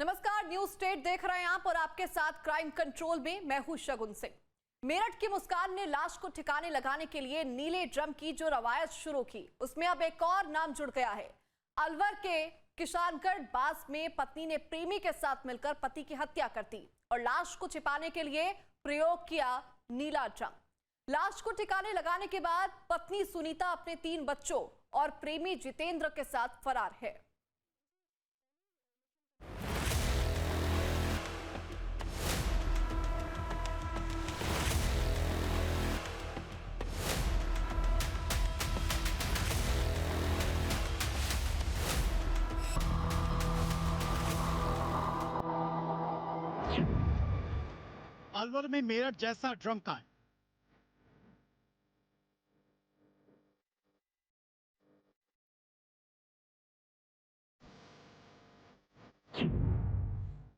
नमस्कार, news state देख रहे हैं आप और आपके साथ क्राइम कंट्रोल में मैं हूं शगुन सिंह। मेरठ की मुस्कान ने लाश को ठिकाने लगाने के लिए नीले ड्रम की जो रवायत शुरू की, उसमें अब एक और नाम जुड़ गया है। अलवर के किशानगढ़ बास में पत्नी ने प्रेमी के साथ मिलकर पति की हत्या कर दी और लाश को छिपाने के लिए प्रयोग किया नीला ड्रम। लाश को ठिकाने लगाने के बाद पत्नी सुनीता अपने 3 बच्चों और प्रेमी जितेंद्र के साथ फरार है। अलवर में मेरठ जैसा ड्रम कांड।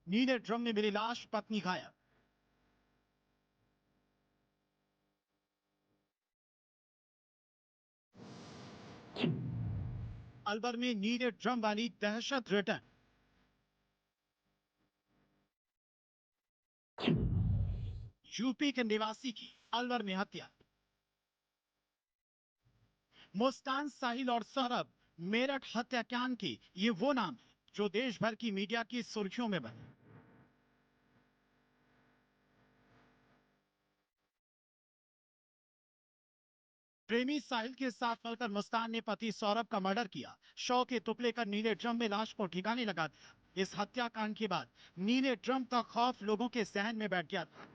नीले ड्रम में मिली लाश, पत्नी घायल। अलवर में नीले ड्रम वाली दहशत रिटर्न। यूपी के निवासी की अलवर में हत्या। मुस्कान, साहिल और सौरभ मेरठ हत्याकांड के ये वो नाम है जो देश भर की मीडिया की सुर्खियों में बने। प्रेमी साहिल के साथ मिलकर मुस्कान ने पति सौरभ का मर्डर किया। शव के टुकड़े कर नीले ड्रम में लाश को ठिकाने लगा दिया। इस हत्याकांड के बाद नीले ड्रम का खौफ लोगों के जहन में बैठ गया था।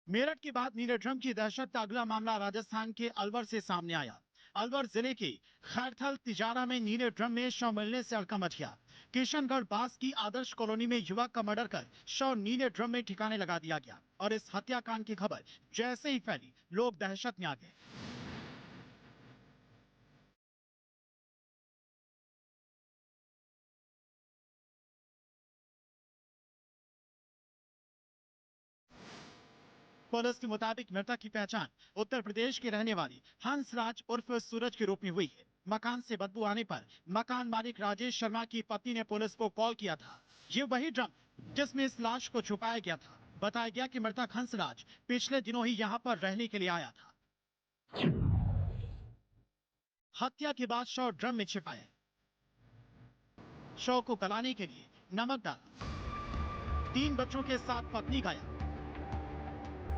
मेरठ के बाद नीले ड्रम की दहशत का अगला मामला राजस्थान के अलवर से सामने आया। अलवर जिले के खैरथल तिजारा में नीले ड्रम में शव मिलने से हड़कंप मच गया। किशनगढ़ बास की आदर्श कॉलोनी में युवक का मर्डर कर शव नीले ड्रम में ठिकाने लगा दिया गया और इस हत्याकांड की खबर जैसे ही फैली, लोग दहशत में आ गए। पुलिस के मुताबिक मृतक की पहचान उत्तर प्रदेश के रहने वाली हंसराज उर्फ सूरज के रूप में हुई है। मकान से बदबू आने पर मकान मालिक राजेश शर्मा की पत्नी ने पुलिस को कॉल किया था। ये वही ड्रम जिसमें इस लाश को छुपाया गया था। बताया गया कि मृतक हंसराज पिछले दिनों ही यहाँ पर रहने के लिए आया था। हत्या के बाद शव ड्रम में छिपाया। शव को गलाने के लिए नमक डाला। 3 बच्चों के साथ पत्नी गायब।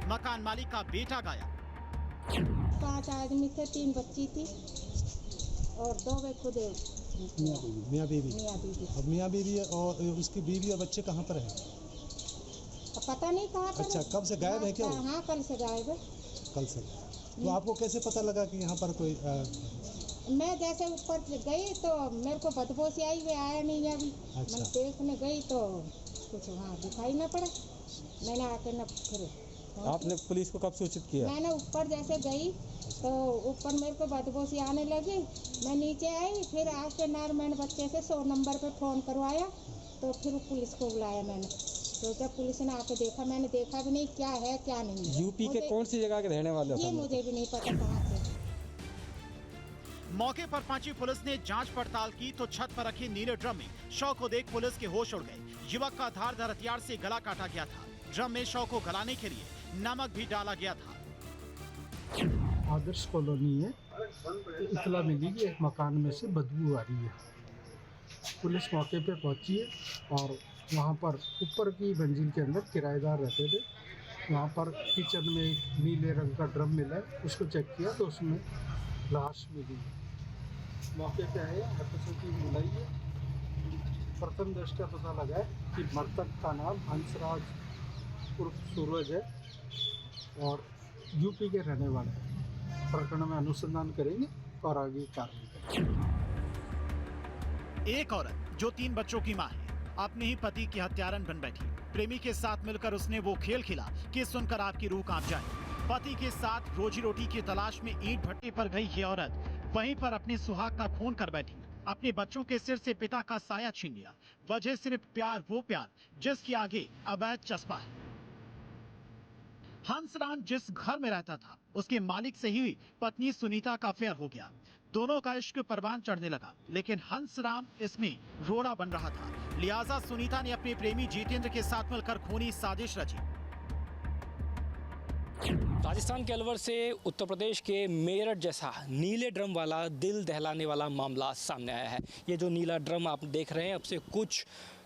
मकान मालिक का बेटा गायब। 5 आदमी थे, 3 बच्ची थी और 2 वे खुद मियाँ बीवी। अब मियाँ बीवी और उसकी बीवी और बच्चे कहाँ पर हैं? पता नहीं कहाँ पर। अच्छा, कब से गायब है क्या? हाँ, कल से गायब है। कल से। तो आपको कैसे पता लगा कि यहाँ पर कोई मैं जैसे ऊपर गई तो मेरे को बदबू से आई, वे आया नहीं अभी। अच्छा। मैं देखने गई तो कुछ वहाँ दिखाई न पड़ा। मैंने आके न फिर आपने पुलिस को कब सूचित किया? मैंने ऊपर जैसे गई तो ऊपर मेरे को बदबू से आने लगी। मैं नीचे आई, फिर आके मैंने बच्चे से 100 नंबर पे फ़ोन करवाया तो फिर पुलिस को बुलाया मैंने। तो जब पुलिस ने आके देखा, मैंने देखा भी नहीं क्या है क्या नहीं है। यूपी के कौन सी जगह के रहने वाले हो? ये मुझे भी नहीं पता कहाँ से। मौके पर पहुंची पुलिस ने जांच पड़ताल की तो छत पर रखे नीले ड्रम में शव को देख पुलिस के होश उड़ गए। युवक का धारदार हथियार से गला काटा गया था। ड्रम में शव को गलाने के लिए नमक भी डाला गया था। आदर्श कॉलोनी है, इतला मिली कि एक मकान में से बदबू आ रही है। पुलिस मौके पे पहुंची है और वहां पर ऊपर की मंजिल के अंदर किराएदार रहते थे। वहां पर किचन में एक नीले रंग का ड्रम मिला है, उसको चेक किया तो उसमें लाश मिली है। मौके पे आए, एफएसओ की बुलाई है। प्रथम दृष्टया पता लगा है कि मृतक का नाम हंसराज उर्फ सूरज है और यूपी के रहने वाले हैं। प्रकरण में अनुसंधान करेंगे और आगे कार्रवाई करेंगे। एक औरत जो 3 बच्चों की मां है, अपने ही पति की हत्यारन बन बैठी। प्रेमी के साथ मिलकर उसने वो खेल खेला कि सुनकर आपकी रूह कांप जाए। पति के साथ रोजी रोटी की तलाश में ईंट भट्टे पर गई ये औरत वहीं पर अपने सुहाग का खून कर बैठी। अपने बच्चों के सिर से पिता का साया छीन लिया। वजह सिर्फ प्यार, वो प्यार जिसके आगे अवैध चस्पा है। हंसराज जिस घर में रहता था उसके मालिक से ही पत्नी सुनीता का अफेयर हो गया। दोनों का इश्क परवान चढ़ने लगा, लेकिन हंसराज इसमें रोड़ा बन रहा था। लिहाजा सुनीता ने अपने प्रेमी जितेंद्र के साथ मिलकर खूनी साजिश रची। राजस्थान के अलवर से उत्तर प्रदेश के मेरठ जैसा नीले ड्रम वाला दिल दहलाने वाला मामला सामने आया है। ये जो नीला ड्रम आप देख रहे हैं, अब से कुछ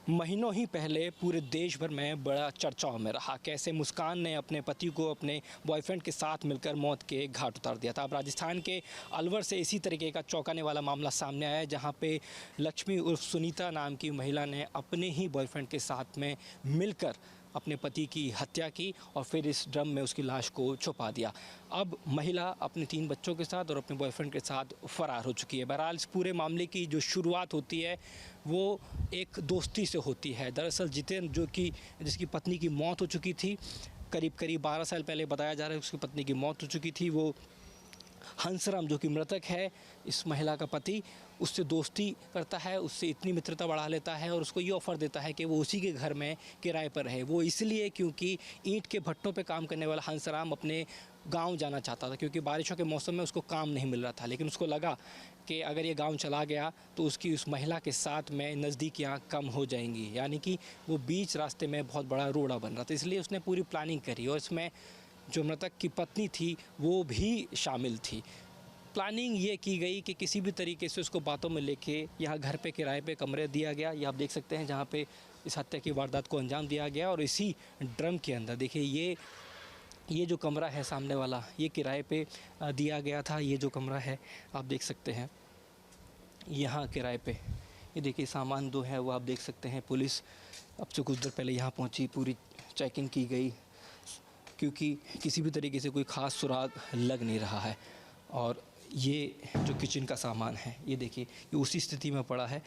महीनों ही पहले पूरे देश भर में बड़ा चर्चाओं में रहा। कैसे मुस्कान ने अपने पति को अपने बॉयफ्रेंड के साथ मिलकर मौत के घाट उतार दिया था। अब राजस्थान के अलवर से इसी तरीके का चौंकाने वाला मामला सामने आया है, जहां पे लक्ष्मी उर्फ सुनीता नाम की महिला ने अपने ही बॉयफ्रेंड के साथ में मिलकर अपने पति की हत्या की और फिर इस ड्रम में उसकी लाश को छुपा दिया। अब महिला अपने 3 बच्चों के साथ और अपने बॉयफ्रेंड के साथ फरार हो चुकी है। बहरहाल इस पूरे मामले की जो शुरुआत होती है वो एक दोस्ती से होती है। दरअसल जितेंद्र जिसकी पत्नी की मौत हो चुकी थी, करीब 12 साल पहले बताया जा रहा है उसकी पत्नी की मौत हो चुकी थी, वो हंसराज जो कि मृतक है, इस महिला का पति, उससे दोस्ती करता है, उससे इतनी मित्रता बढ़ा लेता है और उसको ये ऑफ़र देता है कि वो उसी के घर में किराए पर रहे। वो इसलिए क्योंकि ईंट के भट्टों पे काम करने वाला हंसराज अपने गांव जाना चाहता था, क्योंकि बारिशों के मौसम में उसको काम नहीं मिल रहा था। लेकिन उसको लगा कि अगर ये गांव चला गया तो उसकी उस महिला के साथ में नज़दीकियाँ कम हो जाएंगी, यानी कि वो बीच रास्ते में बहुत बड़ा रोड़ा बन रहा था। इसलिए उसने पूरी प्लानिंग करी और इसमें जो मृतक की पत्नी थी वो भी शामिल थी। प्लानिंग ये की गई कि किसी भी तरीके से उसको बातों में लेके यहाँ घर पे किराए पे कमरे दिया गया। ये आप देख सकते हैं जहाँ पे इस हत्या की वारदात को अंजाम दिया गया। और इसी ड्रम के अंदर देखिए ये जो कमरा है सामने वाला, ये किराए पे दिया गया था। ये जो कमरा है आप देख सकते हैं यहाँ किराए पे, ये देखिए सामान दो है वो आप देख सकते हैं। पुलिस अब से कुछ देर पहले यहाँ पहुँची, पूरी चेकिंग की गई क्योंकि किसी भी तरीके से कोई ख़ास सुराग लग नहीं रहा है। और ये जो किचन का सामान है ये देखिए ये उसी स्थिति में पड़ा है।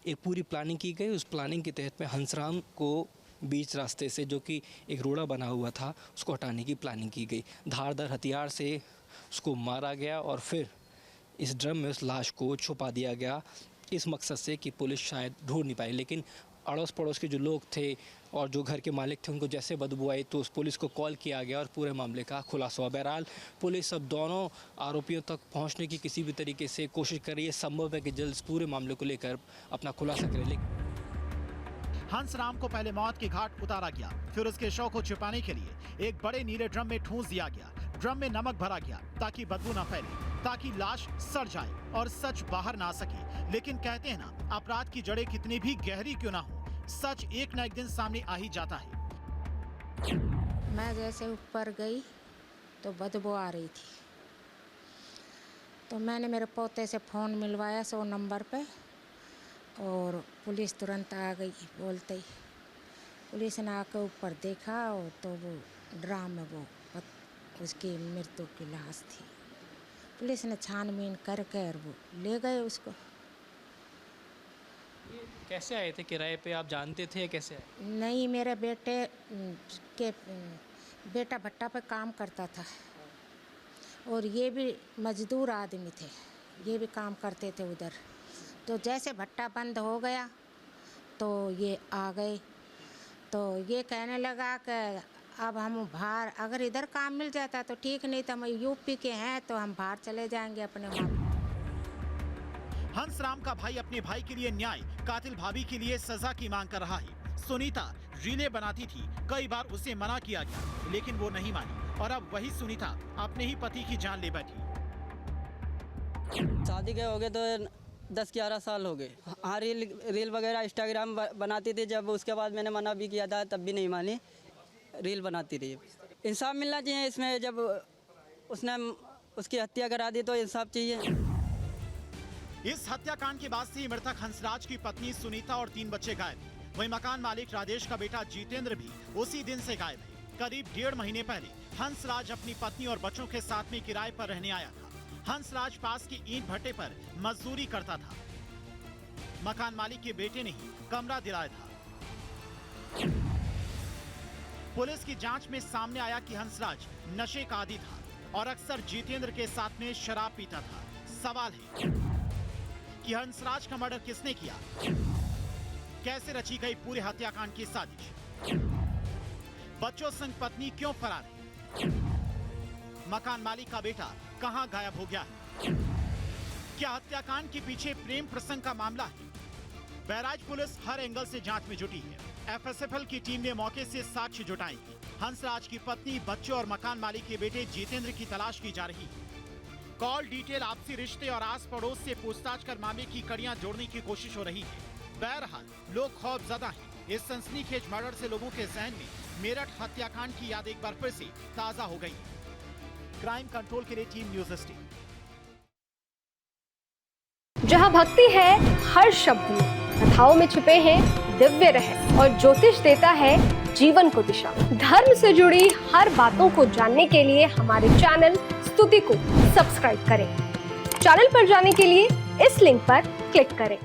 एक पूरी प्लानिंग की गई, उस प्लानिंग के तहत में हंसराज को बीच रास्ते से जो कि एक रोड़ा बना हुआ था उसको हटाने की प्लानिंग की गई। धारदार हथियार से उसको मारा गया और फिर इस ड्रम में उस लाश को छुपा दिया गया, इस मकसद से कि पुलिस शायद ढूंढ नहीं पाई। लेकिन अड़ोस पड़ोस के जो लोग थे और जो घर के मालिक थे उनको जैसे बदबू आई तो उस पुलिस को कॉल किया गया और पूरे मामले का खुलासा हुआ। बहरहाल पुलिस अब दोनों आरोपियों तक पहुंचने की किसी भी तरीके से कोशिश कर रही है। संभव है कि जल्द इस पूरे मामले को लेकर अपना खुलासा करे। हंसराज को पहले मौत के घाट उतारा गया, फिर उसके शव को छिपाने के लिए एक बड़े नीले ड्रम में ठूंस दिया गया। ड्रम में नमक भरा गया ताकि बदबू न फैले, ताकि लाश सड़ जाए और सच बाहर ना आ सके। लेकिन कहते हैं ना, अपराध की जड़ें कितनी भी गहरी क्यों ना हो, सच एक न एक दिन सामने आ ही जाता है। मैं जैसे ऊपर गई तो बदबू आ रही थी, तो मैंने मेरे पोते से फ़ोन मिलवाया 100 नंबर पे और पुलिस तुरंत आ गई। बोलते ही पुलिस ने आकर ऊपर देखा और तो वो ड्राम में वो उसकी मृत्यु की लाश थी। पुलिस ने छानबीन करके और वो ले गए उसको। कैसे आए थे किराए पे, आप जानते थे कैसे आए? नहीं, मेरे बेटा भट्टा पे काम करता था और ये भी मजदूर आदमी थे, ये भी काम करते थे उधर। तो जैसे भट्टा बंद हो गया तो ये आ गए, तो ये कहने लगा कि अब हम बाहर, अगर इधर काम मिल जाता तो ठीक, नहीं तो हम यूपी के हैं तो हम बाहर चले जाएंगे अपने वहाँ। हंसराज का भाई अपने भाई के लिए न्याय, कातिल भाभी के लिए सजा की मांग कर रहा है। सुनीता रीलें बनाती थी, कई बार उसे मना किया गया लेकिन वो नहीं मानी और अब वही सुनीता अपने ही पति की जान ले बैठी। शादी के हो गए तो 10-11 साल हो गए। हाँ, रील वगैरह इंस्टाग्राम बनाती थी, जब उसके बाद मैंने मना भी किया था तब भी नहीं मानी, रील बनाती रही। इंसाफ मिलना चाहिए इसमें, जब उसने उसकी हत्या करा दी तो इंसाफ चाहिए। इस हत्याकांड के बाद से मृतक हंसराज की पत्नी सुनीता और 3 बच्चे गायब हैं। वहीं मकान मालिक राजेश का बेटा जितेंद्र भी उसी दिन से गायब है। करीब 1.5 महीने पहले हंसराज अपनी पत्नी और बच्चों के साथ में किराए पर रहने आया था। हंसराज पास के ईंट भट्टे पर मजदूरी करता था। मकान मालिक के बेटे ने ही कमरा दिलाया था। पुलिस की जांच में सामने आया कि हंसराज नशे का आदी था और अक्सर जितेंद्र के साथ में शराब पीता था। सवाल है कि हंसराज का मर्डर किसने किया, कैसे रची गई पूरे हत्याकांड की साजिश। बच्चों संग पत्नी क्यों फरार है? मकान मालिक का बेटा कहां गायब हो गया है? क्या हत्याकांड के पीछे प्रेम प्रसंग का मामला है? बैराज पुलिस हर एंगल से जांच में जुटी है। एफएसएफएल की टीम ने मौके से साक्ष्य जुटाए। हंसराज की पत्नी, बच्चों और मकान मालिक के बेटे जितेंद्र की तलाश की जा रही है। कॉल डिटेल, आपसी रिश्ते और आस पड़ोस से पूछताछ कर मामले की कड़ियां जोड़ने की कोशिश हो रही है। बहरहाल लोग खौफजदा हैं। इस सनसनीखेज मर्डर से लोगों के जहन में मेरठ हत्याकांड की याद एक बार फिर से ताजा हो गई। क्राइम कंट्रोल के लिए टीम न्यूज़ एटीन। जहां भक्ति है हर शब्द में, कथाओं में छुपे हैं दिव्य रहस्य और ज्योतिष देता है जीवन को दिशा। धर्म से जुड़ी हर बातों को जानने के लिए हमारे चैनल स्तुति को सब्सक्राइब करें। चैनल पर जाने के लिए इस लिंक पर क्लिक करें।